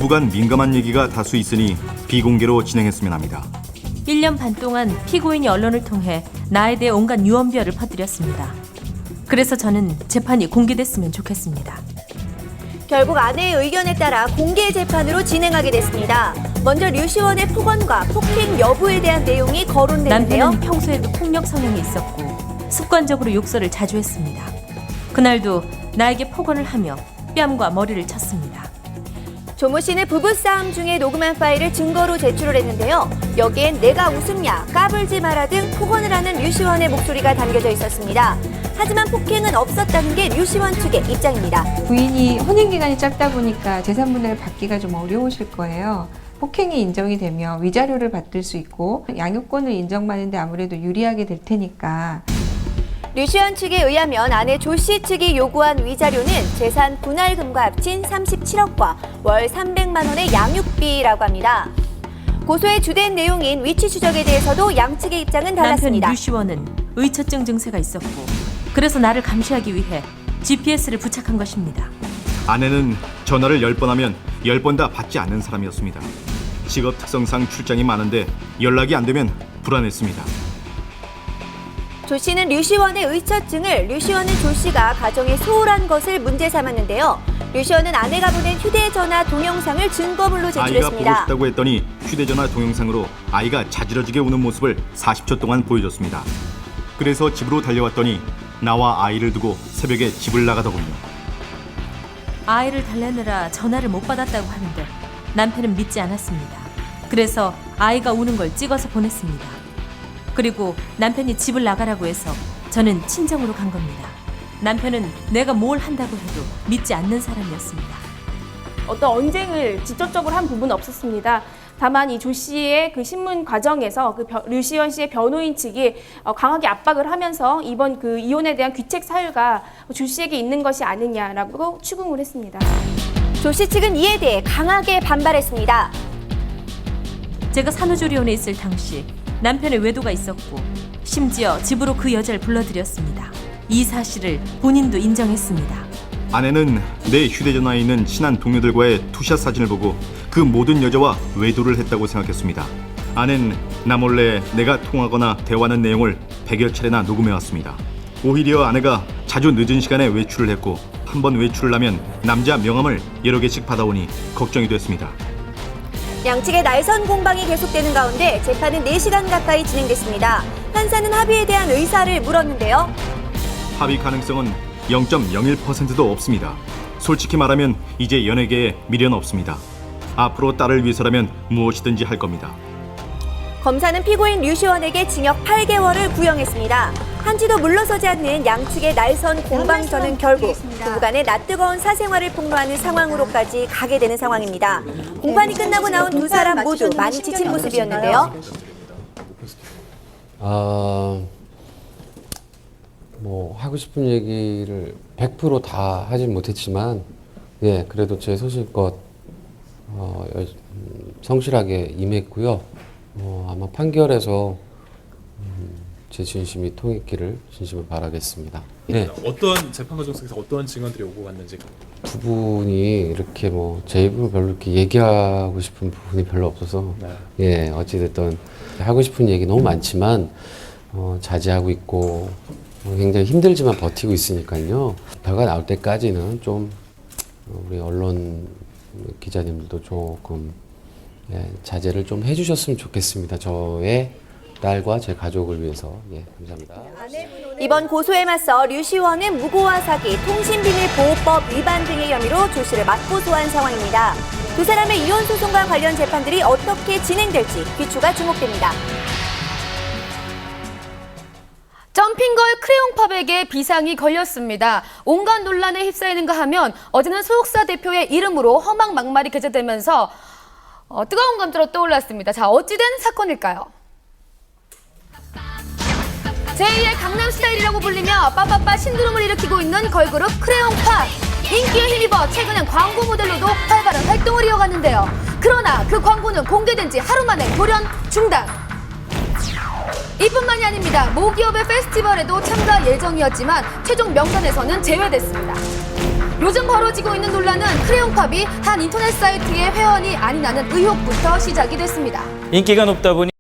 부부간 민감한 얘기가 다수 있으니 비공개로 진행했으면 합니다. 1년 반 동안 피고인이 언론을 통해 나에 대해 온갖 유언비어를 퍼뜨렸습니다. 그래서 저는 재판이 공개됐으면 좋겠습니다. 결국 아내의 의견에 따라 공개 재판으로 진행하게 됐습니다. 먼저 류시원의 폭언과 폭행 여부에 대한 내용이 거론되는데요. 남편은 평소에도 폭력 성향이 있었고 습관적으로 욕설을 자주 했습니다. 그날도 나에게 폭언을 하며 뺨과 머리를 쳤습니다. 조모 씨는 부부싸움 중에 녹음한 파일을 증거로 제출을 했는데요. 여기엔 내가 웃음냐, 까불지 마라 등 폭언을 하는 류시원의 목소리가 담겨져 있었습니다. 하지만 폭행은 없었다는 게 류시원 측의 입장입니다. 부인이 혼인기간이 짧다 보니까 재산분할을 받기가 좀 어려우실 거예요. 폭행이 인정이 되면 위자료를 받을 수 있고 양육권을 인정받는데 아무래도 유리하게 될 테니까. 류시원 측에 의하면 아내 조 씨 측이 요구한 위자료는 재산 분할금과 합친 37억과 월 300만 원의 양육비라고 합니다. 고소의 주된 내용인 위치 추적에 대해서도 양측의 입장은 달랐습니다. 남편 류시원은 의처증 증세가 있었고 그래서 나를 감시하기 위해 GPS를 부착한 것입니다. 아내는 전화를 10번 하면 10번 다 받지 않는 사람이었습니다. 직업 특성상 출장이 많은데 연락이 안 되면 불안했습니다. 조 씨는 류시원의 의처증을 류시원은 조 씨가 가정에 소홀한 것을 문제 삼았는데요. 류시원은 아내가 보낸 휴대전화 동영상을 증거물로 아이가 제출했습니다. 보고 싶다고 했더니 휴대전화 동영상으로 아이가 자지러지게 우는 모습을 40초 동안 보여줬습니다. 그래서 집으로 달려왔더니 나와 아이를 두고 새벽에 집을 나가더군요. 아이를 달래느라 전화를 못 받았다고 하는데 남편은 믿지 않았습니다. 그래서 아이가 우는 걸 찍어서 보냈습니다. 그리고 남편이 집을 나가라고 해서 저는 친정으로 간 겁니다. 남편은 내가 뭘 한다고 해도 믿지 않는 사람이었습니다. 어떤 언쟁을 직접적으로 한 부분은 없었습니다. 다만 이 조 씨의 그 신문 과정에서 류시원 씨의 변호인 측이 강하게 압박을 하면서 이번 그 이혼에 대한 귀책 사유가 조 씨에게 있는 것이 아니냐라고 추궁을 했습니다. 조 씨 측은 이에 대해 강하게 반발했습니다. 제가 산후조리원에 있을 당시 남편의 외도가 있었고 심지어 집으로 그 여자를 불러들였습니다. 이 사실을 본인도 인정했습니다. 아내는 내 휴대전화에 있는 친한 동료들과의 투샷 사진을 보고 그 모든 여자와 외도를 했다고 생각했습니다. 아내는 나 몰래 내가 통하거나 대화하는 내용을 100여 차례나 녹음해왔습니다. 오히려 아내가 자주 늦은 시간에 외출을 했고 한 번 외출을 하면 남자 명함을 여러 개씩 받아오니 걱정이 됐습니다. 양측의 날선 공방이 계속되는 가운데 재판은 4시간 가까이 진행됐습니다. 판사는 합의에 대한 의사를 물었는데요. 합의 가능성은 0.01%도 없습니다. 솔직히 말하면 이제 연예계에 미련 없습니다. 앞으로 딸을 위해서라면 무엇이든지 할 겁니다. 검사는 피고인 류시원에게 징역 8개월을 구형했습니다. 한치도 물러서지 않는 양측의 날선 공방전은 결국 부부간의 낯뜨거운 사생활을 폭로하는 상황으로까지 가게 되는 상황입니다. 공판이 끝나고 나온 두 사람 모두 많이 지친 모습이었는데요. 뭐 하고 싶은 얘기를 100% 다 하진 못했지만 예, 그래도 제 소신껏 성실하게 임했고요. 아마 판결에서 제 진심이 통했기를 진심을 바라겠습니다. 네. 어떤 재판 과정 속에서 어떤 증언들이 오고 갔는지. 두 분이 이렇게 뭐 제 입으로 별로 이렇게 얘기하고 싶은 부분이 별로 없어서 네. 예, 어찌됐든 하고 싶은 얘기 너무 많지만 자제하고 있고 굉장히 힘들지만 버티고 있으니까요. 결과 나올 때까지는 좀 우리 언론 기자님들도 조금 예, 자제를 좀 해주셨으면 좋겠습니다. 저의 딸과 제 가족을 위해서. 예, 감사합니다. 이번 고소에 맞서 류시원은 무고와 사기, 통신비밀보호법 위반 등의 혐의로 조 씨를 맞고소한 상황입니다. 두 사람의 이혼 소송과 관련 재판들이 어떻게 진행될지 귀추가 주목됩니다. 점핑걸 크레용팝에게 비상이 걸렸습니다. 온갖 논란에 휩싸이는가 하면 어제는 소속사 대표의 이름으로 험한 막말이 게재되면서 뜨거운 감정으로 떠올랐습니다. 자, 어찌된 사건일까요? 제2의 강남스타일이라고 불리며 빠빠빠 신드롬을 일으키고 있는 걸그룹 크레용팝. 인기에 힘입어 최근엔 광고 모델로도 활발한 활동을 이어갔는데요. 그러나 그 광고는 공개된 지 하루 만에 돌연 중단. 이뿐만이 아닙니다. 모기업의 페스티벌에도 참가 예정이었지만 최종 명단에서는 제외됐습니다. 요즘 벌어지고 있는 논란은 크레용팝이 한 인터넷 사이트의 회원이 아니라는 의혹부터 시작이 됐습니다. 인기가 높다 보니